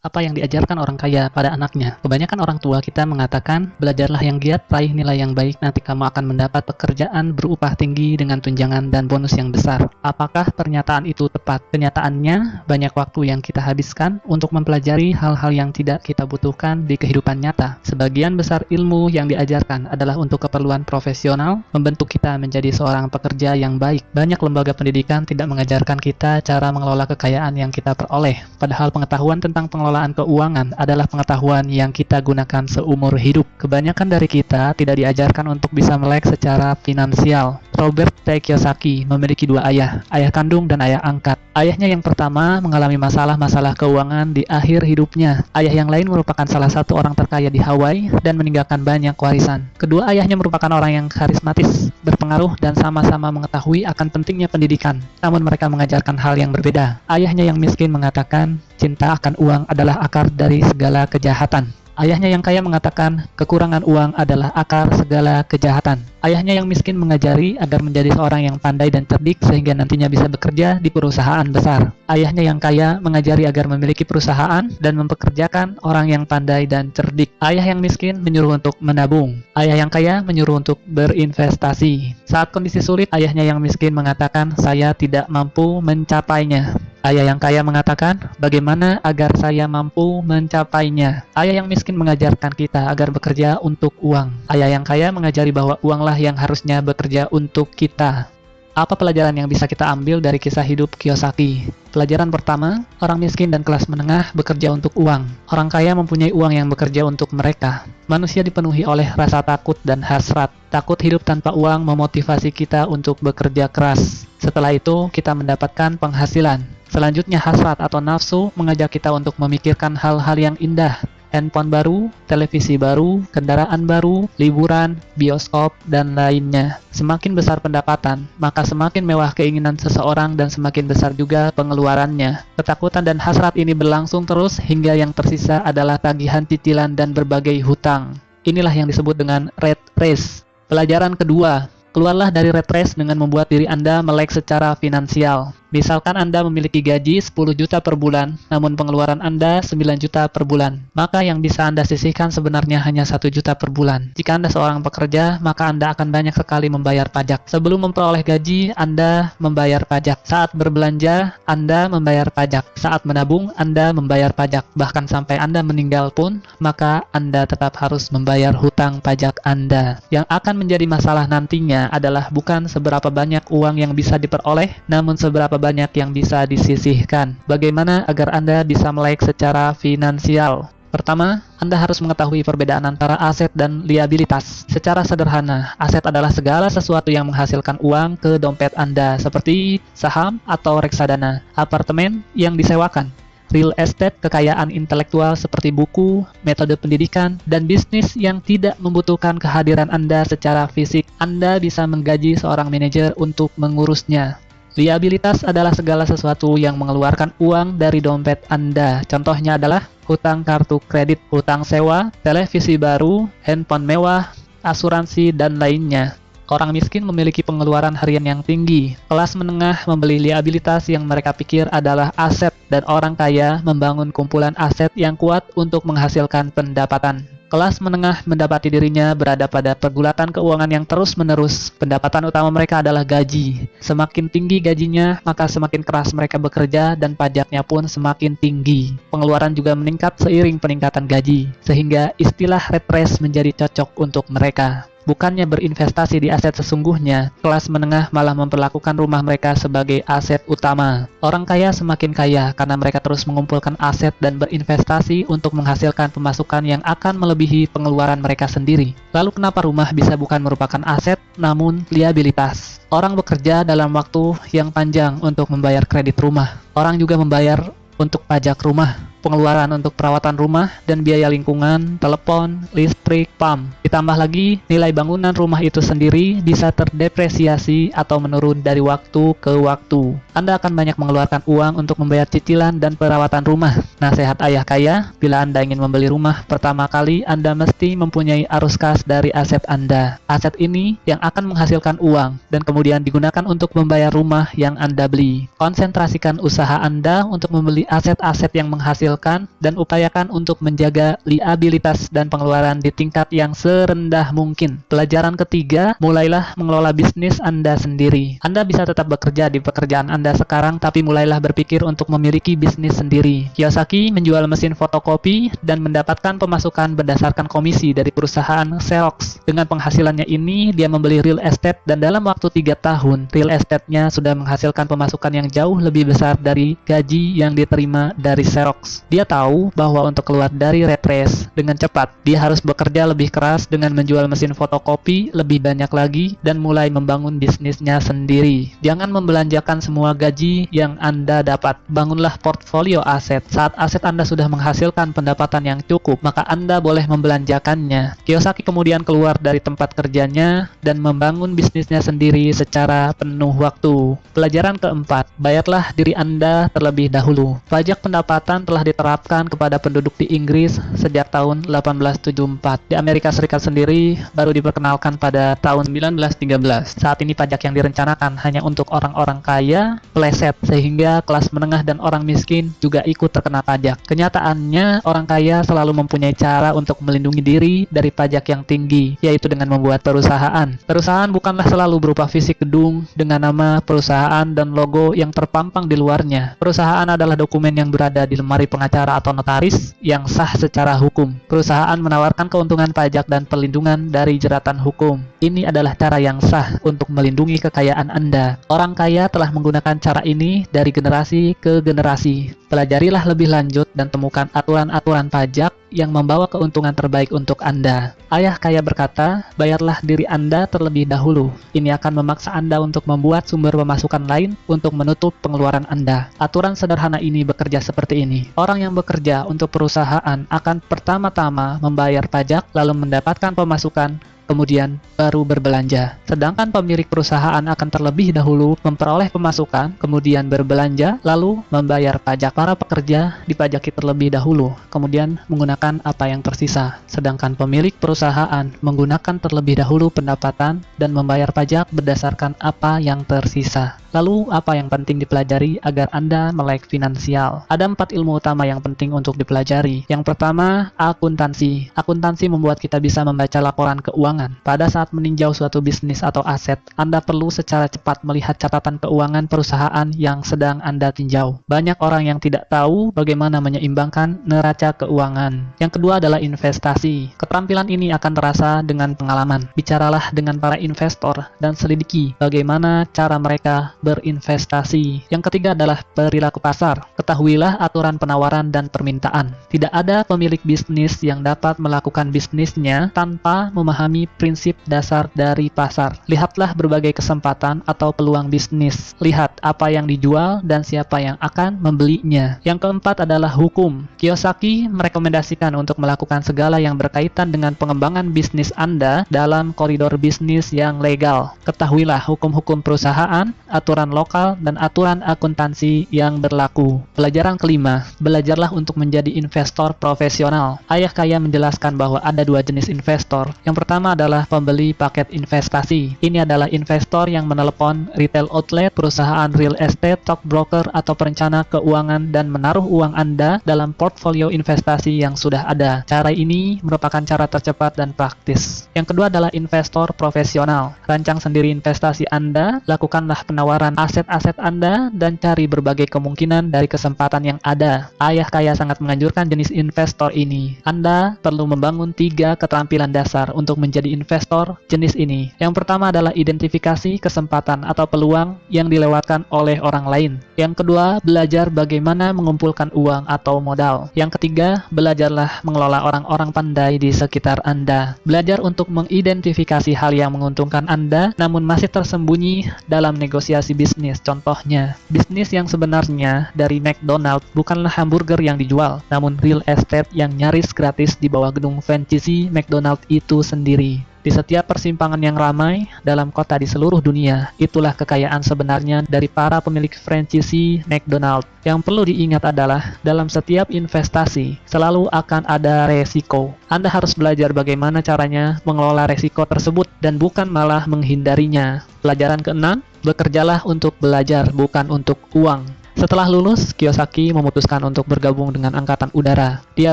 Apa yang diajarkan orang kaya pada anaknya? Kebanyakan orang tua kita mengatakan, belajarlah yang giat, raih nilai yang baik, nanti kamu akan mendapat pekerjaan berupah tinggi dengan tunjangan dan bonus yang besar. Apakah pernyataan itu tepat? Kenyataannya, banyak waktu yang kita habiskan untuk mempelajari hal-hal yang tidak kita butuhkan di kehidupan nyata. Sebagian besar ilmu yang diajarkan adalah untuk keperluan profesional, membentuk kita menjadi seorang pekerja yang baik. Banyak lembaga pendidikan tidak mengajarkan kita cara mengelola kekayaan yang kita peroleh. Padahal pengetahuan tentang pengelolaan keuangan adalah pengetahuan yang kita gunakan seumur hidup. Kebanyakan dari kita tidak diajarkan untuk bisa melek secara finansial. Robert T. Kiyosaki memiliki dua ayah kandung dan ayah angkat. Ayahnya yang pertama mengalami masalah-masalah keuangan di akhir hidupnya. Ayah yang lain merupakan salah satu orang terkaya di Hawaii dan meninggalkan banyak warisan. Kedua ayahnya merupakan orang yang karismatis, berpengaruh, dan sama-sama mengetahui akan pentingnya pendidikan. Namun mereka mengajarkan hal yang berbeda. Ayahnya yang miskin mengatakan, cinta akan uang adalah akar dari segala kejahatan. Ayahnya yang kaya mengatakan, kekurangan uang adalah akar segala kejahatan. Ayahnya yang miskin mengajari agar menjadi seorang yang pandai dan cerdik sehingga nantinya bisa bekerja di perusahaan besar. Ayahnya yang kaya mengajari agar memiliki perusahaan dan mempekerjakan orang yang pandai dan cerdik. Ayah yang miskin menyuruh untuk menabung. Ayah yang kaya menyuruh untuk berinvestasi. Saat kondisi sulit, ayahnya yang miskin mengatakan, saya tidak mampu mencapainya. Ayah yang kaya mengatakan, bagaimana agar saya mampu mencapainya? Ayah yang miskin mengajarkan kita agar bekerja untuk uang. Ayah yang kaya mengajari bahwa uanglah yang harusnya bekerja untuk kita. Apa pelajaran yang bisa kita ambil dari kisah hidup Kiyosaki? Pelajaran pertama, orang miskin dan kelas menengah bekerja untuk uang. Orang kaya mempunyai uang yang bekerja untuk mereka. Manusia dipenuhi oleh rasa takut dan hasrat. Takut hidup tanpa uang memotivasi kita untuk bekerja keras. Setelah itu, kita mendapatkan penghasilan. Selanjutnya, hasrat atau nafsu mengajak kita untuk memikirkan hal-hal yang indah. Handphone baru, televisi baru, kendaraan baru, liburan, bioskop, dan lainnya. Semakin besar pendapatan, maka semakin mewah keinginan seseorang dan semakin besar juga pengeluarannya. Ketakutan dan hasrat ini berlangsung terus hingga yang tersisa adalah tagihan cicilan dan berbagai hutang. Inilah yang disebut dengan rat race. Pelajaran kedua, keluarlah dari rat race dengan membuat diri Anda melek secara finansial. Misalkan Anda memiliki gaji 10 juta per bulan, namun pengeluaran Anda 9 juta per bulan. Maka yang bisa Anda sisihkan sebenarnya hanya 1 juta per bulan. Jika Anda seorang pekerja, maka Anda akan banyak sekali membayar pajak. Sebelum memperoleh gaji, Anda membayar pajak. Saat berbelanja, Anda membayar pajak. Saat menabung, Anda membayar pajak. Bahkan sampai Anda meninggal pun, maka Anda tetap harus membayar hutang pajak Anda. Yang akan menjadi masalah nantinya adalah bukan seberapa banyak uang yang bisa diperoleh, namun seberapa banyak yang bisa disisihkan. Bagaimana agar Anda bisa melek secara finansial? Pertama, Anda harus mengetahui perbedaan antara aset dan liabilitas. Secara sederhana, aset adalah segala sesuatu yang menghasilkan uang ke dompet Anda, seperti saham atau reksadana, apartemen yang disewakan, real estate, kekayaan intelektual seperti buku, metode pendidikan, dan bisnis yang tidak membutuhkan kehadiran Anda secara fisik. Anda bisa menggaji seorang manajer untuk mengurusnya. Liabilitas adalah segala sesuatu yang mengeluarkan uang dari dompet Anda. Contohnya adalah hutang kartu kredit, hutang sewa, televisi baru, handphone mewah, asuransi, dan lainnya. Orang miskin memiliki pengeluaran harian yang tinggi. Kelas menengah membeli liabilitas yang mereka pikir adalah aset, dan orang kaya membangun kumpulan aset yang kuat untuk menghasilkan pendapatan. Kelas menengah mendapati dirinya berada pada pergulatan keuangan yang terus-menerus. Pendapatan utama mereka adalah gaji. Semakin tinggi gajinya, maka semakin keras mereka bekerja dan pajaknya pun semakin tinggi. Pengeluaran juga meningkat seiring peningkatan gaji, sehingga istilah rat race menjadi cocok untuk mereka. Bukannya berinvestasi di aset sesungguhnya, kelas menengah malah memperlakukan rumah mereka sebagai aset utama. Orang kaya semakin kaya karena mereka terus mengumpulkan aset dan berinvestasi untuk menghasilkan pemasukan yang akan melebihi pengeluaran mereka sendiri. Lalu kenapa rumah bisa bukan merupakan aset, namun liabilitas? Orang bekerja dalam waktu yang panjang untuk membayar kredit rumah. Orang juga membayar untuk pajak rumah, pengeluaran untuk perawatan rumah, dan biaya lingkungan, telepon, listrik, PAM. Ditambah lagi, nilai bangunan rumah itu sendiri bisa terdepresiasi atau menurun dari waktu ke waktu. Anda akan banyak mengeluarkan uang untuk membayar cicilan dan perawatan rumah. Nasihat ayah kaya, bila Anda ingin membeli rumah, pertama kali Anda mesti mempunyai arus kas dari aset Anda. Aset ini yang akan menghasilkan uang dan kemudian digunakan untuk membayar rumah yang Anda beli. Konsentrasikan usaha Anda untuk membeli aset-aset yang menghasilkan dan upayakan untuk menjaga liabilitas dan pengeluaran di tingkat yang serendah mungkin. Pelajaran ketiga, mulailah mengelola bisnis Anda sendiri. Anda bisa tetap bekerja di pekerjaan Anda sekarang, tapi mulailah berpikir untuk memiliki bisnis sendiri. Kiyosaki menjual mesin fotokopi dan mendapatkan pemasukan berdasarkan komisi dari perusahaan Xerox. Dengan penghasilannya ini, dia membeli real estate dan dalam waktu 3 tahun, real estate-nya sudah menghasilkan pemasukan yang jauh lebih besar dari gaji yang diterima dari Xerox. Dia tahu bahwa untuk keluar dari rat race dengan cepat, dia harus bekerja lebih keras dengan menjual mesin fotokopi lebih banyak lagi dan mulai membangun bisnisnya sendiri. Jangan membelanjakan semua gaji yang Anda dapat. Bangunlah portfolio aset. Saat aset Anda sudah menghasilkan pendapatan yang cukup, maka Anda boleh membelanjakannya. Kiyosaki kemudian keluar dari tempat kerjanya dan membangun bisnisnya sendiri secara penuh waktu. Pelajaran keempat, bayarlah diri Anda terlebih dahulu. Pajak pendapatan telah diterapkan kepada penduduk di Inggris sejak tahun 1874. Di Amerika Serikat sendiri baru diperkenalkan pada tahun 1913. Saat ini pajak yang direncanakan hanya untuk orang-orang kaya, peleset, sehingga kelas menengah dan orang miskin juga ikut terkena pajak. Kenyataannya, orang kaya selalu mempunyai cara untuk melindungi diri dari pajak yang tinggi, yaitu dengan membuat perusahaan. Perusahaan bukanlah selalu berupa fisik gedung dengan nama perusahaan dan logo yang terpampang di luarnya. Perusahaan adalah dokumen yang berada di lemari pengacara atau notaris yang sah secara hukum. Perusahaan menawarkan keuntungan pajak dan perlindungan dari jeratan hukum. Ini adalah cara yang sah untuk melindungi kekayaan Anda. Orang kaya telah menggunakan cara ini dari generasi ke generasi. Pelajarilah lebih lanjut dan temukan aturan-aturan pajak yang membawa keuntungan terbaik untuk Anda. Ayah kaya berkata, bayarlah diri Anda terlebih dahulu. Ini akan memaksa Anda untuk membuat sumber pemasukan lain untuk menutup pengeluaran Anda. Aturan sederhana ini bekerja seperti ini. Orang yang bekerja untuk perusahaan akan pertama-tama membayar pajak, lalu mendapatkan pemasukan, kemudian baru berbelanja. Sedangkan pemilik perusahaan akan terlebih dahulu memperoleh pemasukan, kemudian berbelanja, lalu membayar pajak. Para pekerja dipajaki terlebih dahulu, kemudian menggunakan apa yang tersisa. Sedangkan pemilik perusahaan menggunakan terlebih dahulu pendapatan dan membayar pajak berdasarkan apa yang tersisa. Lalu, apa yang penting dipelajari agar Anda melek finansial? Ada 4 ilmu utama yang penting untuk dipelajari. Yang pertama, akuntansi. Akuntansi membuat kita bisa membaca laporan keuangan. Pada saat meninjau suatu bisnis atau aset, Anda perlu secara cepat melihat catatan keuangan perusahaan yang sedang Anda tinjau. Banyak orang yang tidak tahu bagaimana menyeimbangkan neraca keuangan. Yang kedua adalah investasi. Keterampilan ini akan terasa dengan pengalaman. Bicaralah dengan para investor dan selidiki bagaimana cara mereka berinvestasi. Yang ketiga adalah perilaku pasar. Ketahuilah aturan penawaran dan permintaan. Tidak ada pemilik bisnis yang dapat melakukan bisnisnya tanpa memahami prinsip dasar dari pasar. Lihatlah berbagai kesempatan atau peluang bisnis. Lihat apa yang dijual dan siapa yang akan membelinya. Yang keempat adalah hukum. Kiyosaki merekomendasikan untuk melakukan segala yang berkaitan dengan pengembangan bisnis Anda dalam koridor bisnis yang legal. Ketahuilah hukum-hukum perusahaan, aturan lokal, dan aturan akuntansi yang berlaku. Pelajaran kelima, belajarlah untuk menjadi investor profesional. Ayah kaya menjelaskan bahwa ada 2 jenis investor. Yang pertama adalah pembeli paket investasi. Ini adalah investor yang menelepon retail outlet, perusahaan real estate, stockbroker, atau perencana keuangan dan menaruh uang Anda dalam portfolio investasi yang sudah ada. Cara ini merupakan cara tercepat dan praktis. Yang kedua adalah investor profesional. Rancang sendiri investasi Anda, lakukanlah penawaran aset-aset Anda, dan cari berbagai kemungkinan dari kesempatan yang ada. Ayah kaya sangat menganjurkan jenis investor ini. Anda perlu membangun 3 keterampilan dasar untuk menjadi menjadi investor jenis ini. Yang pertama adalah identifikasi kesempatan atau peluang yang dilewatkan oleh orang lain. Yang kedua, belajar bagaimana mengumpulkan uang atau modal. Yang ketiga, belajarlah mengelola orang-orang pandai di sekitar Anda. Belajar untuk mengidentifikasi hal yang menguntungkan Anda, namun masih tersembunyi dalam negosiasi bisnis. Contohnya, bisnis yang sebenarnya dari McDonald bukanlah hamburger yang dijual, namun real estate yang nyaris gratis di bawah gedung franchise McDonald itu sendiri. Di setiap persimpangan yang ramai dalam kota di seluruh dunia, itulah kekayaan sebenarnya dari para pemilik franchise McDonald. Yang perlu diingat adalah, dalam setiap investasi, selalu akan ada resiko. Anda harus belajar bagaimana caranya mengelola resiko tersebut, dan bukan malah menghindarinya. Pelajaran keenam, bekerjalah untuk belajar, bukan untuk uang. Setelah lulus, Kiyosaki memutuskan untuk bergabung dengan Angkatan Udara. Dia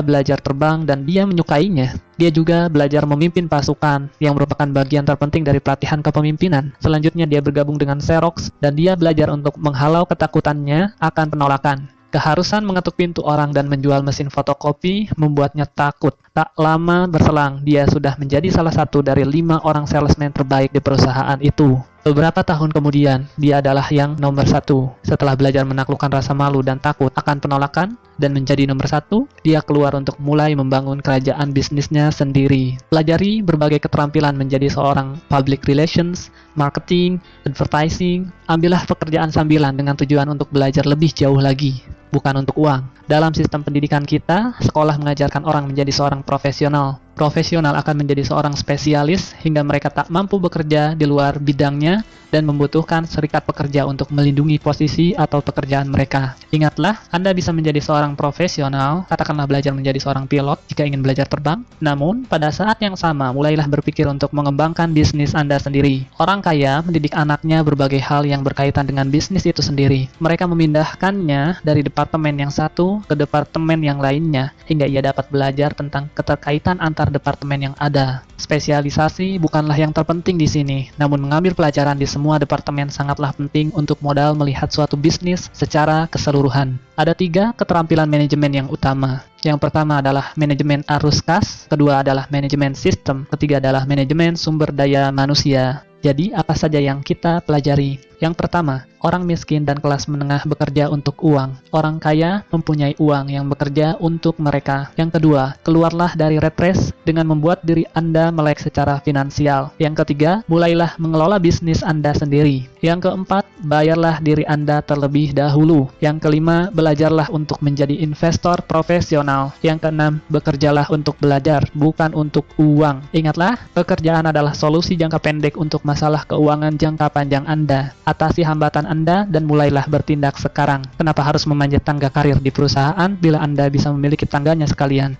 belajar terbang dan dia menyukainya. Dia juga belajar memimpin pasukan, yang merupakan bagian terpenting dari pelatihan kepemimpinan. Selanjutnya dia bergabung dengan Xerox, dan dia belajar untuk menghalau ketakutannya akan penolakan. Keharusan mengetuk pintu orang dan menjual mesin fotokopi membuatnya takut. Tak lama berselang, dia sudah menjadi salah satu dari 5 orang salesman terbaik di perusahaan itu. Beberapa tahun kemudian, dia adalah yang nomor 1. Setelah belajar menaklukkan rasa malu dan takut akan penolakan, dan menjadi nomor 1, dia keluar untuk mulai membangun kerajaan bisnisnya sendiri. Pelajari berbagai keterampilan menjadi seorang public relations, marketing, advertising. Ambillah pekerjaan sambilan dengan tujuan untuk belajar lebih jauh lagi, bukan untuk uang. Dalam sistem pendidikan kita, sekolah mengajarkan orang menjadi seorang profesional. Profesional akan menjadi seorang spesialis hingga mereka tak mampu bekerja di luar bidangnya dan membutuhkan serikat pekerja untuk melindungi posisi atau pekerjaan mereka. Ingatlah, Anda bisa menjadi seorang profesional, katakanlah belajar menjadi seorang pilot jika ingin belajar terbang. Namun, pada saat yang sama, mulailah berpikir untuk mengembangkan bisnis Anda sendiri. Orang kaya mendidik anaknya berbagai hal yang berkaitan dengan bisnis itu sendiri. Mereka memindahkannya dari departemen yang satu ke departemen yang lainnya, hingga ia dapat belajar tentang keterkaitan antar departemen yang ada. Spesialisasi bukanlah yang terpenting di sini, namun mengambil pelajaran di semua departemen sangatlah penting untuk modal melihat suatu bisnis secara keseluruhan. Ada 3 keterampilan manajemen yang utama. Yang pertama adalah manajemen arus kas, kedua adalah manajemen sistem, ketiga adalah manajemen sumber daya manusia. Jadi, apa saja yang kita pelajari? Yang pertama, orang miskin dan kelas menengah bekerja untuk uang. Orang kaya mempunyai uang yang bekerja untuk mereka. Yang kedua, keluarlah dari rat race dengan membuat diri Anda melek secara finansial. Yang ketiga, mulailah mengelola bisnis Anda sendiri. Yang keempat, bayarlah diri Anda terlebih dahulu. Yang kelima, belajarlah untuk menjadi investor profesional. Yang keenam, bekerjalah untuk belajar, bukan untuk uang. Ingatlah, pekerjaan adalah solusi jangka pendek untuk masalah keuangan jangka panjang Anda. Atasi hambatan Anda dan mulailah bertindak sekarang. Kenapa harus memanjat tangga karir di perusahaan bila Anda bisa memiliki tangganya sekalian?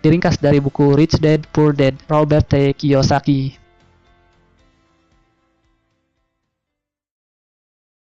Diringkas dari buku Rich Dad Poor Dad, Robert T. Kiyosaki.